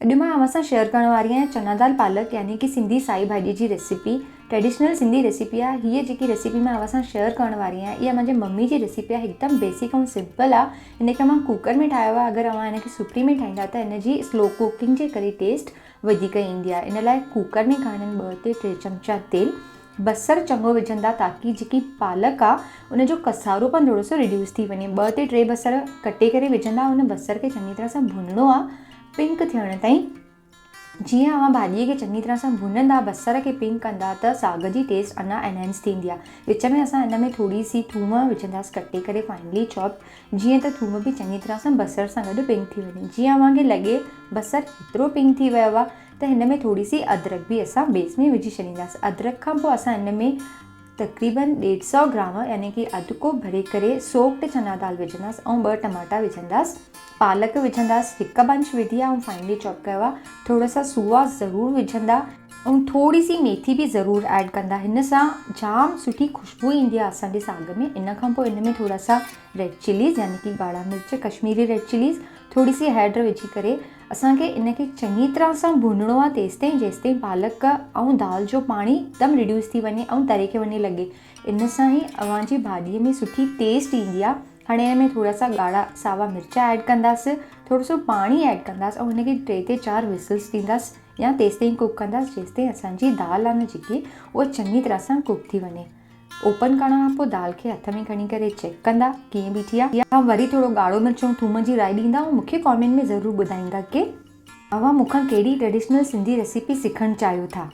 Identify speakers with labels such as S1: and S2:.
S1: अॼु मां अव्हां सां शेयर करण वारी आहियां चना दाल पालक यानी कि सिंधी साई भाॼी जी रेसिपी। ट्रेडिशनल सिंधी रेसिपी आहे हीअ। जेकी रेसिपी मां अव्हां सां शेयर करण वारी आहियां इहा मुंहिंजी मम्मी जी रेसिपी आहे। हिकदमि बेसिक ऐं सिंपल आहे। हिनखे मां कुकर में ठाहियो आहे। अगरि अव्हां हिनखे सुपरी में ठाहींदा त हिनजी स्लो कुकिंग जे करे टेस्ट वधीक ईंदी आहे। इन लाइ कुकर में खणनि 2 ते 3 चमचा तेल, बसर चङो विझंदा ताकी जेकी पालक आहे उनजो कसारोपन थोरो सो रिड्यूस थी वञे। 2 ते 3 बसर कटे करे विझंदा। उन बसर खे चङी तरह सां भुनणो आहे पिंक थियण ताईं। जीअं अव्हां भाॼीअ खे चङी तरह सां भुनंदा, बसर खे पिंक कंदा त साग जी टेस्ट अञा एनहेंस थींदी आहे। विच में असां हिन में थोरी सी थूम विझंदासीं कटे करे फाइनली चॉप, जीअं त थूम बि चङी तरह सां बसर सां गॾु पिंक थी वञे। जीअं अव्हांखे लॻे बसर एतिरो पिंक थी वियो आहे त हिन में थोरी सी अदरक बि असां बेस में विझी छॾींदासीं। अदरक खां पोइ असां हिन में तक़रीबन 150 ग्राम यानी कि अधु कोप भरे करे सोक्ड चना दाल विझंदासीं ऐं 2 टमाटा विझंदासीं। पालक विझंदासीं, 1 बंच विधी आहे ऐं फाइनली चॉप कयो आहे। थोड़ा सा सूआ ज़रूरु विझंदा ऐं थोरी सी मेथी बि ज़रूरु ऐड कंदा। हिन सां जाम सुठी खुशबू ईंदी आहे असांजे साग में। इन खां पोइ हिन में थोरा सा रेड चिलीज़ यानी कि ॻाढ़ा मिर्च, कश्मीरी रेड चिलीज़, थोरी सी हैड विझी करे असांखे इनखे चङी तरह सां भुनणो आहे जेसिताईं पालक ऐं दाल जो पाणी हिकदमि रिड्यूस थी वञे ऐं तरे खे वञे लॻे। इन सां ई अव्हांजी भाॼीअ में सुठी टेस्ट ईंदी आहे। हाणे हिन में थोरा सा ॻाढ़ा सावा मिर्च ऐड कंदासीं, थोरो सो पाणी ऐड कंदासीं ऐं हिनखे 3 ते 4 विसिल्स ॾींदासीं या तेसिताईं कुक कंदासीं जेसिताईं असांजी दाल आहे न जेकी उहा चङी तरह सां कुक थी वञे। ओपन करण खां पोइ दाल खे हथ में खणी करे चेक कंदा कीअं बीठी आहे या वरी थोरो ॻाढ़ो मिर्च ऐं थूम जी राई ॾींदा ऐं मूंखे कॉमेंट में ज़रूरु ॿुधाईंदा कि अव्हां मूंखां कहिड़ी ट्रेडिशनल सिंधी रेसिपी सिखणु चाहियो था।